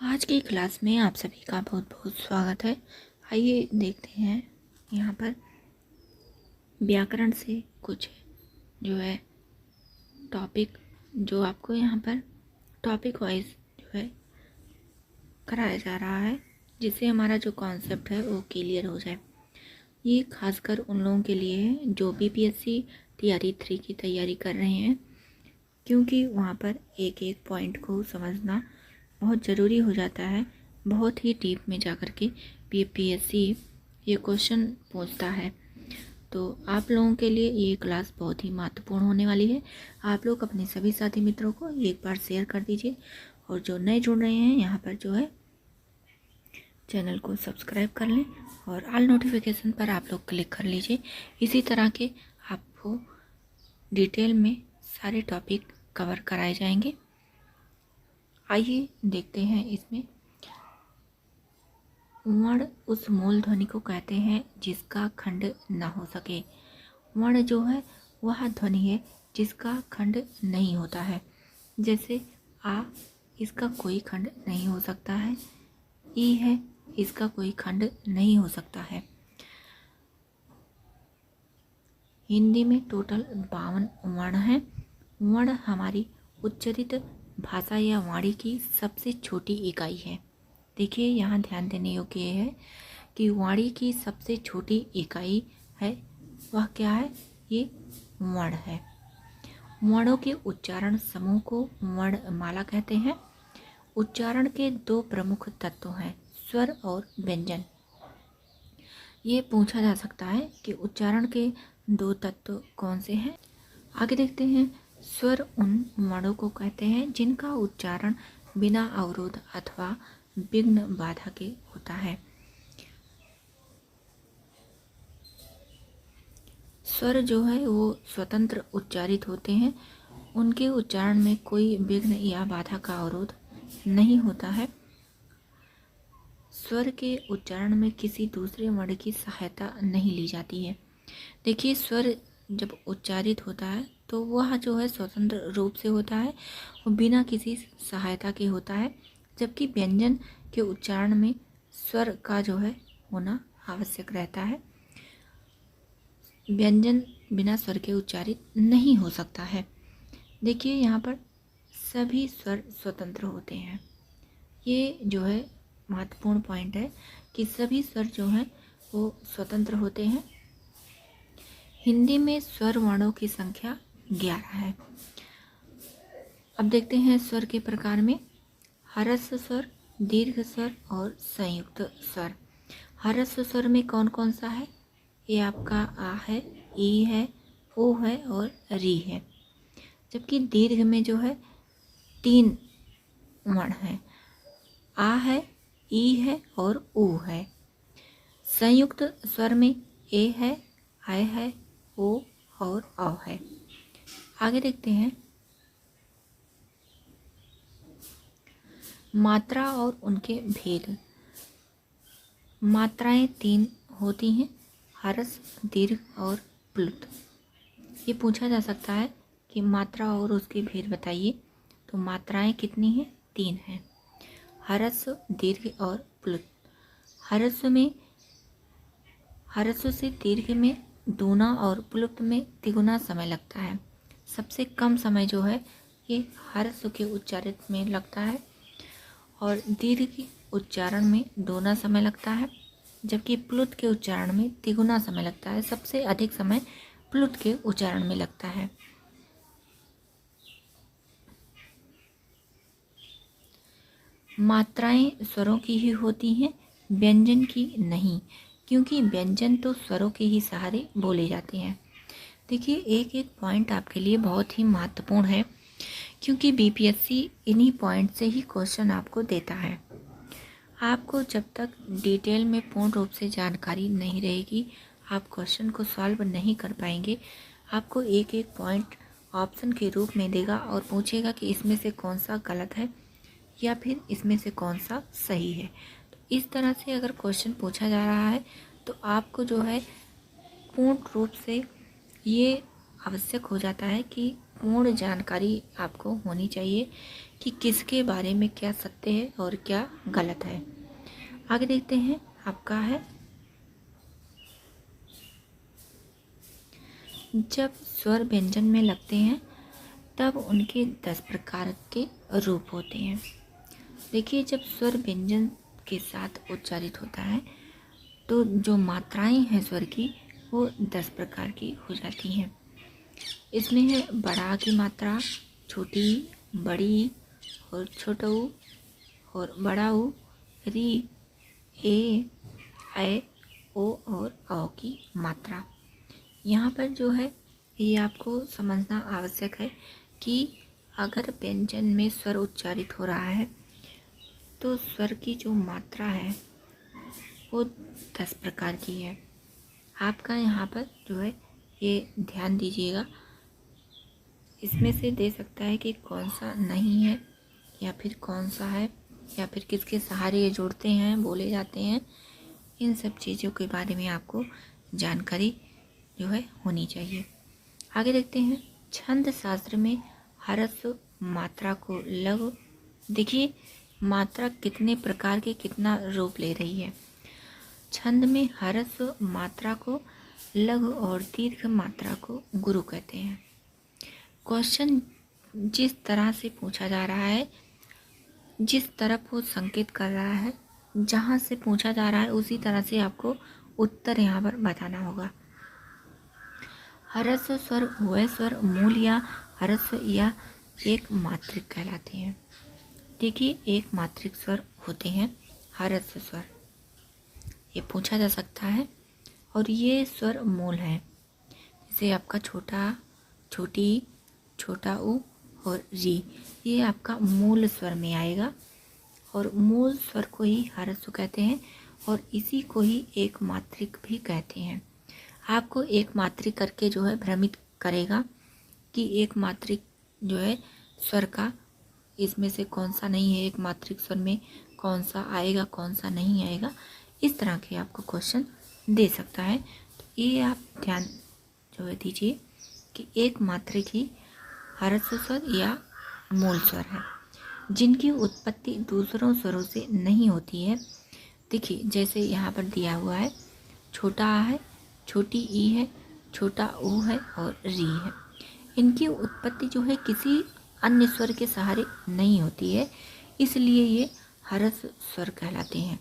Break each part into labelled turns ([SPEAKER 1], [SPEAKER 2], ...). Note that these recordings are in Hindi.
[SPEAKER 1] आज की क्लास में आप सभी का बहुत बहुत स्वागत है। आइए देखते हैं यहाँ पर व्याकरण से कुछ जो है टॉपिक जो आपको यहाँ पर टॉपिक वाइज जो है कराया जा रहा है, जिससे हमारा जो कॉन्सेप्ट है वो क्लियर हो जाए। ये खासकर उन लोगों के लिए है जो बीपीएससी टीआरई 3 की तैयारी कर रहे हैं, क्योंकि वहाँ पर एक एक पॉइंट को समझना बहुत ज़रूरी हो जाता है। बहुत ही डीप में जा कर के बीपीएससी ये क्वेश्चन पूछता है। तो आप लोगों के लिए ये क्लास बहुत ही महत्वपूर्ण होने वाली है। आप लोग अपने सभी साथी मित्रों को एक बार शेयर कर दीजिए, और जो नए जुड़ रहे हैं यहाँ पर जो है चैनल को सब्सक्राइब कर लें और ऑल नोटिफिकेशन पर आप लोग क्लिक कर लीजिए। इसी तरह के आपको डिटेल में सारे टॉपिक कवर कराए जाएंगे। आइए देखते हैं इसमें। वर्ण उस मूल ध्वनि को कहते हैं जिसका खंड न हो सके। वर्ण जो है वह ध्वनि है जिसका खंड नहीं होता है। जैसे आ, इसका कोई खंड नहीं हो सकता है। ई है, इसका कोई खंड नहीं हो सकता है। हिंदी में टोटल 52 वर्ण हैं। वर्ण हमारी उच्चरित भाषा या वाणी की सबसे छोटी इकाई है। देखिए यहाँ ध्यान देने योग्य है कि वाणी की सबसे छोटी इकाई है वह क्या है? ये वर्ण है। वर्णों के उच्चारण समूह को वर्णमाला कहते हैं। उच्चारण के दो प्रमुख तत्व हैं, स्वर और व्यंजन। ये पूछा जा सकता है कि उच्चारण के दो तत्व कौन से हैं। आगे देखते हैं। स्वर उन वर्णों को कहते हैं जिनका उच्चारण बिना अवरोध अथवा विघ्न बाधा के होता है। स्वर जो है वो स्वतंत्र उच्चारित होते हैं। उनके उच्चारण में कोई विघ्न या बाधा का अवरोध नहीं होता है। स्वर के उच्चारण में किसी दूसरे वर्ण की सहायता नहीं ली जाती है। देखिए स्वर जब उच्चारित होता है तो वह जो है स्वतंत्र रूप से होता है और बिना किसी सहायता के होता है, जबकि व्यंजन के उच्चारण में स्वर का जो है होना आवश्यक रहता है। व्यंजन बिना स्वर के उच्चारित नहीं हो सकता है। देखिए यहाँ पर सभी स्वर स्वतंत्र होते हैं। ये जो है महत्वपूर्ण पॉइंट है कि सभी स्वर जो हैं वो स्वतंत्र होते हैं। हिंदी में स्वर वर्णों की संख्या 11 है। अब देखते हैं स्वर के प्रकार में। ह्रस्व स्वर, दीर्घ स्वर और संयुक्त स्वर। ह्रस्व स्वर में कौन कौन सा है? ये आपका आ है, ई है, ओ है और री है। जबकि दीर्घ में जो है 3 वर्ण हैं, आ है, ई है और ऊ है। संयुक्त स्वर में ए है, आय है, ओ और औ है। आगे देखते हैं। मात्रा और उनके भेद। मात्राएं 3 होती हैं, ह्रस्व, दीर्घ और प्लुत। ये पूछा जा सकता है कि मात्रा और उसके भेद बताइए। तो मात्राएं कितनी हैं? 3 हैं, ह्रस्व, दीर्घ और प्लुत। ह्रस्व से दीर्घ में दूना और प्लुत में तिगुना समय लगता है। सबसे कम समय जो है ये ह्रस्व के उच्चारित में लगता है और दीर्घ के उच्चारण में दूना समय लगता है, जबकि प्लुत के उच्चारण में तिगुना समय लगता है। सबसे अधिक समय प्लुत के उच्चारण में लगता है। मात्राएं स्वरों की ही होती हैं, व्यंजन की नहीं, क्योंकि व्यंजन तो स्वरों के ही सहारे बोले जाते हैं। देखिए एक एक पॉइंट आपके लिए बहुत ही महत्वपूर्ण है, क्योंकि बीपीएससी इन्हीं पॉइंट से ही क्वेश्चन आपको देता है। आपको जब तक डिटेल में पूर्ण रूप से जानकारी नहीं रहेगी, आप क्वेश्चन को सॉल्व नहीं कर पाएंगे। आपको एक एक पॉइंट ऑप्शन के रूप में देगा और पूछेगा कि इसमें से कौन सा गलत है या फिर इसमें से कौन सा सही है। तो इस तरह से अगर क्वेश्चन पूछा जा रहा है तो आपको जो है पूर्ण रूप से ये आवश्यक हो जाता है कि पूर्ण जानकारी आपको होनी चाहिए कि किसके बारे में क्या सत्य है और क्या गलत है। आगे देखते हैं, आपका है जब स्वर व्यंजन में लगते हैं तब उनके 10 प्रकार के रूप होते हैं। देखिए, जब स्वर व्यंजन के साथ उच्चारित होता है तो जो मात्राएं हैं स्वर की वो 10 प्रकार की हो जाती हैं। इसमें है बड़ा की मात्रा, छोटी, बड़ी और छोटा ऊ और बड़ा ऊ, री, ए, ऐ, ओ और औ की मात्रा। यहाँ पर जो है ये आपको समझना आवश्यक है कि अगर व्यंजन में स्वर उच्चारित हो रहा है तो स्वर की जो मात्रा है वो 10 प्रकार की है। आपका यहाँ पर जो है ये ध्यान दीजिएगा, इसमें से दे सकता है कि कौन सा नहीं है या फिर कौन सा है या फिर किसके सहारे ये जोड़ते हैं, बोले जाते हैं। इन सब चीज़ों के बारे में आपको जानकारी जो है होनी चाहिए। आगे देखते हैं, छंद शास्त्र में ह्रस्व मात्रा को लघु। देखिए, मात्रा कितने प्रकार के कितना रूप ले रही है। छंद में ह्रस्व मात्रा को लघु और दीर्घ मात्रा को गुरु कहते हैं। क्वेश्चन जिस तरह से पूछा जा रहा है, जिस तरफ वो संकेत कर रहा है, जहाँ से पूछा जा रहा है उसी तरह से आपको उत्तर यहाँ पर बताना होगा। ह्रस्व स्वर वह स्वर मूल या ह्रस्व या एक मात्रिक कहलाते हैं। देखिए, एक मात्रिक स्वर होते हैं ह्रस्व स्वर, ये पूछा जा सकता है। और ये स्वर मूल है, जैसे आपका छोटा, छोटी, छोटा ऊ और री, ये आपका मूल स्वर में आएगा। और मूल स्वर को ही ह्रस्व कहते हैं और इसी को ही एक मात्रिक भी कहते हैं। आपको एक मात्रिक करके जो है भ्रमित करेगा कि एक मात्रिक जो है स्वर का इसमें से कौन सा नहीं है, एक मात्रिक स्वर में कौन सा आएगा कौन सा नहीं आएगा, इस तरह के आपको क्वेश्चन दे सकता है। तो ये आप ध्यान जो है दीजिए कि एक मात्रिक ही ह्रस्व स्वर या मूल स्वर है, जिनकी उत्पत्ति दूसरों स्वरों से नहीं होती है। देखिए, जैसे यहाँ पर दिया हुआ है, छोटा आ है, छोटी ई है, छोटा ऊ है और री है। इनकी उत्पत्ति जो है किसी अन्य स्वर के सहारे नहीं होती है, इसलिए ये ह्रस्व स्वर कहलाते हैं।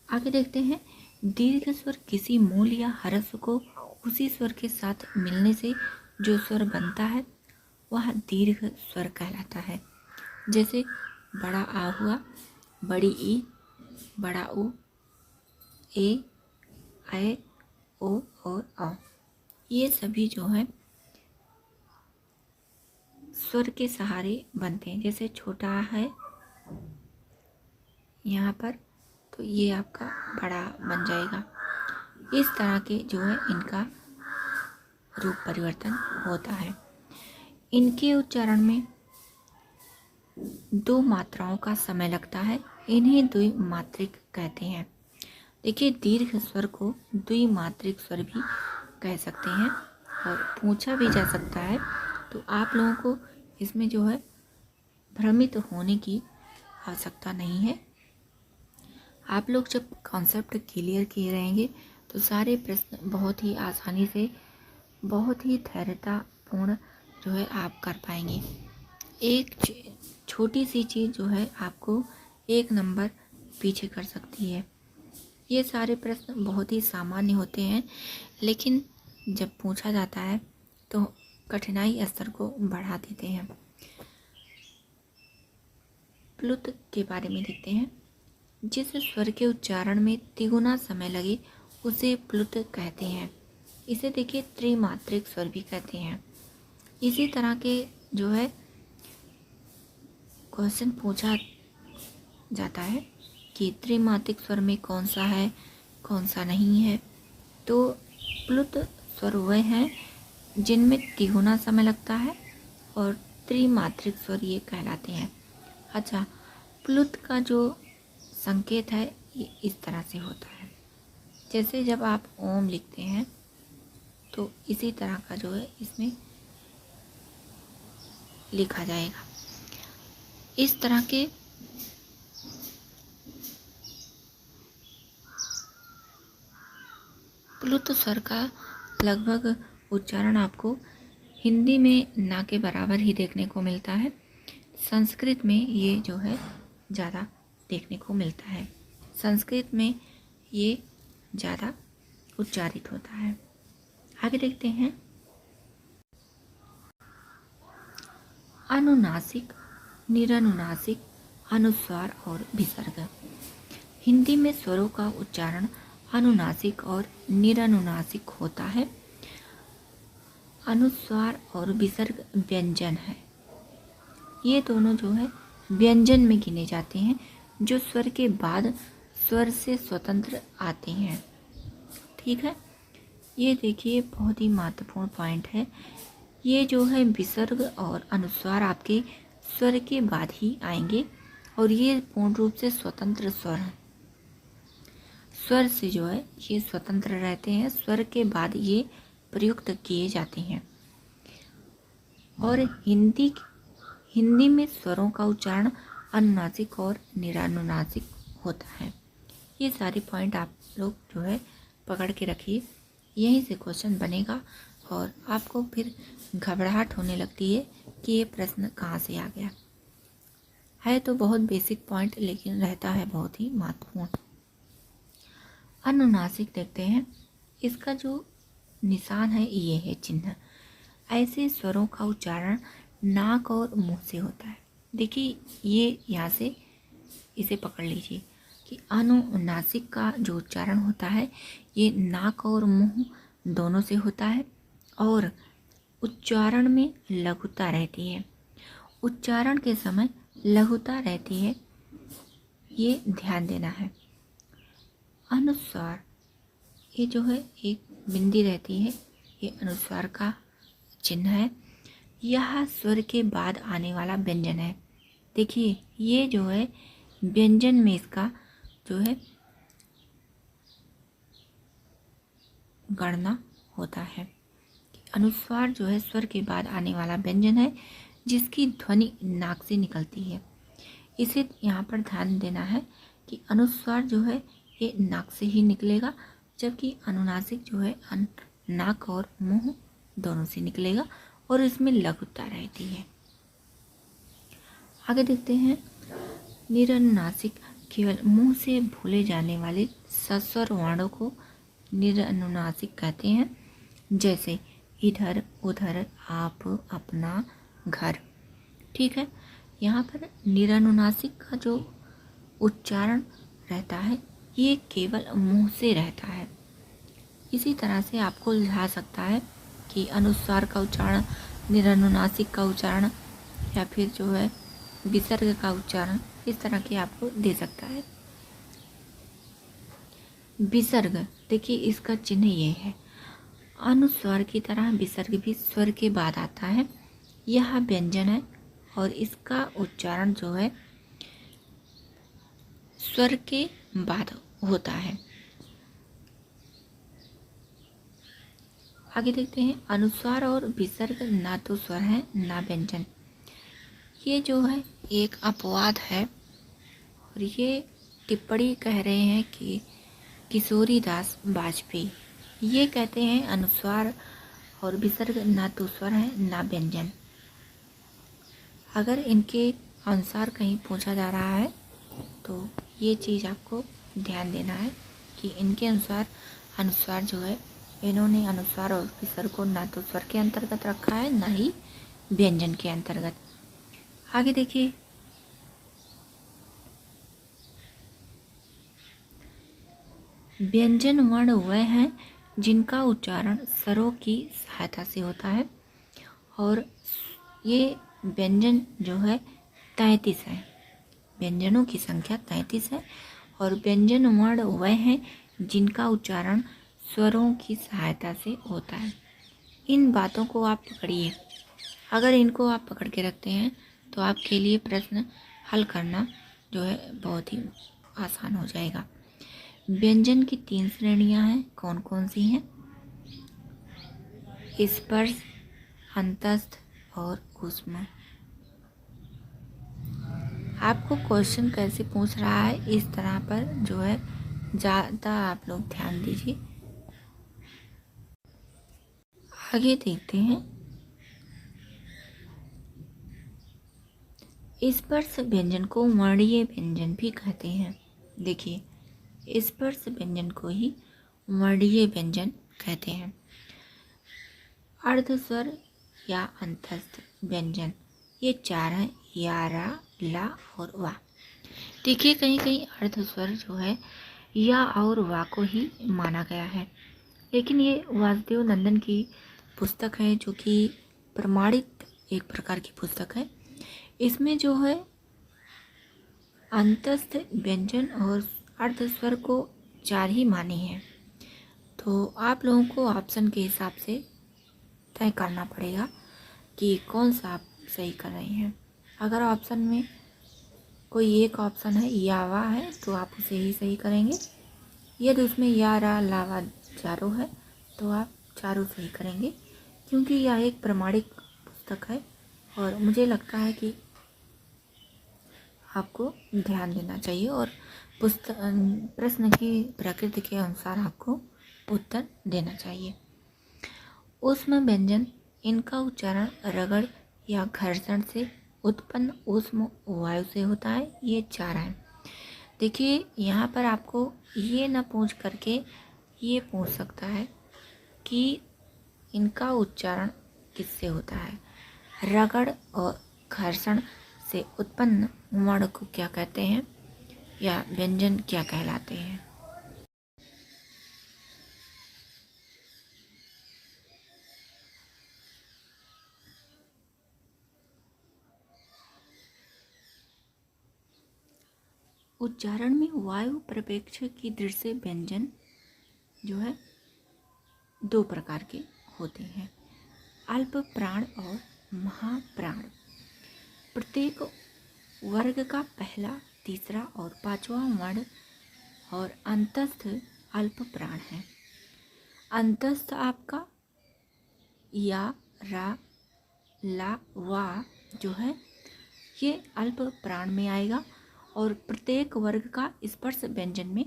[SPEAKER 1] आगे देखते हैं, दीर्घ स्वर किसी मूल या ह्रस्व को उसी स्वर के साथ मिलने से जो स्वर बनता है वह दीर्घ स्वर कहलाता है। जैसे बड़ा आ हुआ, बड़ी ई, बड़ा ऊ, ए, ऐ, ओ और औ, ये सभी जो है स्वर के सहारे बनते हैं। जैसे छोटा है यहाँ पर, तो ये आपका बड़ा बन जाएगा। इस तरह के जो है इनका रूप परिवर्तन होता है। इनके उच्चारण में 2 मात्राओं का समय लगता है, इन्हें द्विमात्रिक कहते हैं। देखिए, दीर्घ स्वर को द्विमात्रिक स्वर भी कह सकते हैं और पूछा भी जा सकता है। तो आप लोगों को इसमें जो है भ्रमित होने की आवश्यकता नहीं है। आप लोग जब कॉन्सेप्ट क्लियर किए रहेंगे तो सारे प्रश्न बहुत ही आसानी से, बहुत ही धैर्यतापूर्ण जो है आप कर पाएंगे। एक छोटी सी चीज़ जो है आपको 1 नंबर पीछे कर सकती है। ये सारे प्रश्न बहुत ही सामान्य होते हैं, लेकिन जब पूछा जाता है तो कठिनाई स्तर को बढ़ा देते हैं। प्लुत के बारे में देखते हैं। जिस स्वर के उच्चारण में तिगुना समय लगे उसे प्लुत कहते हैं। इसे देखिए त्रिमात्रिक स्वर भी कहते हैं। इसी तरह के जो है क्वेश्चन पूछा जाता है कि त्रिमात्रिक स्वर में कौन सा है कौन सा नहीं है। तो प्लुत स्वर वह हैं जिनमें तिगुना समय लगता है और त्रिमात्रिक स्वर ये कहलाते हैं। अच्छा, प्लुत का जो संकेत है ये इस तरह से होता है, जैसे जब आप ओम लिखते हैं तो इसी तरह का जो है इसमें लिखा जाएगा। इस तरह के प्लुत स्वर का लगभग उच्चारण आपको हिंदी में ना के बराबर ही देखने को मिलता है। संस्कृत में ये जो है ज़्यादा देखने को मिलता है। संस्कृत में ये ज़्यादा उच्चारित होता है। आगे देखते हैं अनुनासिक, निरनुनासिक, अनुस्वार और विसर्ग। हिंदी में स्वरों का उच्चारण अनुनासिक और निरनुनासिक होता है। अनुस्वार और विसर्ग व्यंजन है। ये दोनों जो है व्यंजन में गिने जाते हैं, जो स्वर के बाद स्वर से स्वतंत्र आते हैं। ठीक है, ये देखिए बहुत ही महत्वपूर्ण पॉइंट है। ये जो है विसर्ग और अनुस्वार आपके स्वर के बाद ही आएंगे और ये पूर्ण रूप से स्वतंत्र स्वर हैं। स्वर से जो है ये स्वतंत्र रहते हैं, स्वर के बाद ये प्रयुक्त किए जाते हैं। और हिंदी में स्वरों का उच्चारण अनुनासिक और निरानुनासिक होता है। ये सारे पॉइंट आप लोग जो है पकड़ के रखिए, यहीं से क्वेश्चन बनेगा और आपको फिर घबराहट होने लगती है कि ये प्रश्न कहाँ से आ गया है। तो बहुत बेसिक पॉइंट लेकिन रहता है बहुत ही महत्वपूर्ण। अनुनासिक देखते हैं, इसका जो निशान है ये है चिन्ह। ऐसे स्वरों का उच्चारण नाक और मुंह से होता है। देखिए ये यहाँ से इसे पकड़ लीजिए कि अनुनासिक का जो उच्चारण होता है ये नाक और मुंह दोनों से होता है और उच्चारण में लघुता रहती है। उच्चारण के समय लघुता रहती है, ये ध्यान देना है। अनुस्वार, ये जो है एक बिंदी रहती है, ये अनुस्वार का चिन्ह है। यह स्वर के बाद आने वाला व्यंजन है। देखिए ये जो है व्यंजन में इसका जो है गणना होता है। अनुस्वार जो है स्वर के बाद आने वाला व्यंजन है जिसकी ध्वनि नाक से निकलती है। इसे यहाँ पर ध्यान देना है कि अनुस्वार जो है ये नाक से ही निकलेगा, जबकि अनुनासिक जो है नाक और मुंह दोनों से निकलेगा और इसमें लघुता रहती है। आगे देखते हैं निरनुनासिक, केवल मुंह से भूले जाने वाले सस्वर वर्णों को निरनुनासिक कहते हैं, जैसे इधर, उधर, आप, अपना, घर। ठीक है, यहाँ पर निरनुनासिक का जो उच्चारण रहता है ये केवल मुंह से रहता है। इसी तरह से आपको सुझा सकता है कि अनुस्वार का उच्चारण, निरनुनासिक का उच्चारण या फिर जो है विसर्ग का उच्चारण इस तरह के आपको दे सकता है। विसर्ग, देखिए इसका चिन्ह ये है। अनुस्वार की तरह विसर्ग भी स्वर के बाद आता है। यह व्यंजन है और इसका उच्चारण जो है स्वर के बाद होता है। आगे देखते हैं अनुस्वार और विसर्ग ना तो स्वर है ना व्यंजन। ये जो है एक अपवाद है और ये टिप्पणी कह रहे हैं कि किशोरी दास वाजपेयी, ये कहते हैं अनुस्वार और विसर्ग ना तो स्वर है ना व्यंजन। अगर इनके अनुसार कहीं पूछा जा रहा है तो ये चीज़ आपको ध्यान देना है कि इनके अनुसार अनुस्वार जो है, इन्होंने अनुस्वार और विसर्ग को ना तो स्वर के अंतर्गत रखा है ना ही व्यंजन के अंतर्गत। आगे देखिए व्यंजन वर्ण वह हैं जिनका उच्चारण स्वरों की सहायता से होता है और ये व्यंजन जो है 33 है। व्यंजनों की संख्या 33 है और व्यंजन वर्ण वह हैं जिनका उच्चारण स्वरों की सहायता से होता है। इन बातों को आप पकड़िए, अगर इनको आप पकड़ के रखते हैं तो आपके लिए प्रश्न हल करना जो है बहुत ही आसान हो जाएगा। व्यंजन की 3 श्रेणियां हैं, कौन कौन सी हैं? स्पर्श, अंतस्थ और ऊष्म। आपको क्वेश्चन कैसे पूछ रहा है, इस तरह पर जो है ज़्यादा आप लोग ध्यान दीजिए। आगे देखते हैं। स्पर्श व्यंजन को वर्णीय व्यंजन भी कहते हैं। देखिए, स्पर्श व्यंजन को ही वर्णीय व्यंजन कहते हैं। अर्धस्वर या अंतस्थ व्यंजन ये 4 हैं, या, रा, ला और वा। देखिए, कहीं कहीं अर्धस्वर जो है या और वा को ही माना गया है, लेकिन ये वासुदेव नंदन की पुस्तक है, जो कि प्रमाणित एक प्रकार की पुस्तक है। इसमें जो है अंतस्थ व्यंजन और अर्धस्वर को 4 ही माने हैं। तो आप लोगों को ऑप्शन के हिसाब से तय करना पड़ेगा कि कौन सा आप सही कर रहे हैं। अगर ऑप्शन में कोई एक ऑप्शन है या वा है तो आप उसे ही सही करेंगे। यदि उसमें या, रा, ला, वा चारों है तो आप चारों सही करेंगे, क्योंकि यह एक प्रमाणिक पुस्तक है और मुझे लगता है कि आपको ध्यान देना चाहिए और प्रश्न की प्रकृति के अनुसार आपको उत्तर देना चाहिए। ऊष्म व्यंजन, इनका उच्चारण रगड़ या घर्षण से उत्पन्न ऊष्म वायु से होता है। ये 4 हैं। देखिए, यहाँ पर आपको ये न पूछ करके ये पूछ सकता है कि इनका उच्चारण किससे होता है। रगड़ और घर्षण से उत्पन्न वर्ण को क्या कहते हैं या व्यंजन क्या कहलाते हैं। उच्चारण में वायु प्रवेश की दृष्टि से व्यंजन जो है 2 प्रकार के होते हैं, अल्प प्राण और महाप्राण। प्रत्येक वर्ग का पहला, तीसरा और 5वां वर्ण और अंतस्थ अल्प प्राण है। अंतस्थ आपका या, रा, ला, वा जो है ये अल्प प्राण में आएगा और प्रत्येक वर्ग का स्पर्श व्यंजन में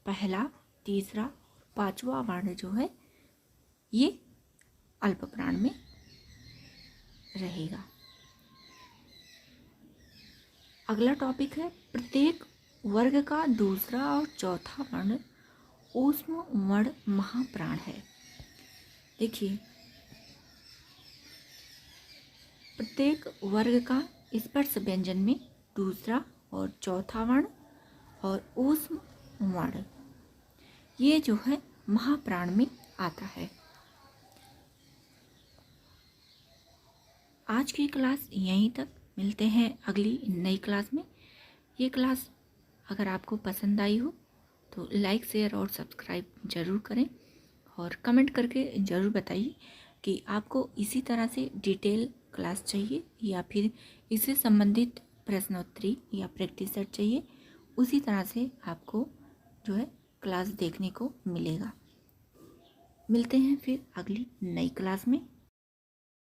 [SPEAKER 1] पहला, तीसरा, 5वां वर्ण जो है ये अल्प प्राण में रहेगा। अगला टॉपिक है, प्रत्येक वर्ग का दूसरा और चौथा वर्ण ऊष्म वर्ण महाप्राण है। देखिए, प्रत्येक वर्ग का स्पर्श व्यंजन में दूसरा और चौथा वर्ण और ऊष्म वर्ण ये जो है महाप्राण में आता है। आज की क्लास यहीं तक, मिलते हैं अगली नई क्लास में। ये क्लास अगर आपको पसंद आई हो तो लाइक, शेयर और सब्सक्राइब ज़रूर करें और कमेंट करके ज़रूर बताइए कि आपको इसी तरह से डिटेल क्लास चाहिए या फिर इससे संबंधित प्रश्नोत्तरी या प्रैक्टिस सेट चाहिए। उसी तरह से आपको जो है क्लास देखने को मिलेगा। मिलते हैं फिर अगली नई क्लास में।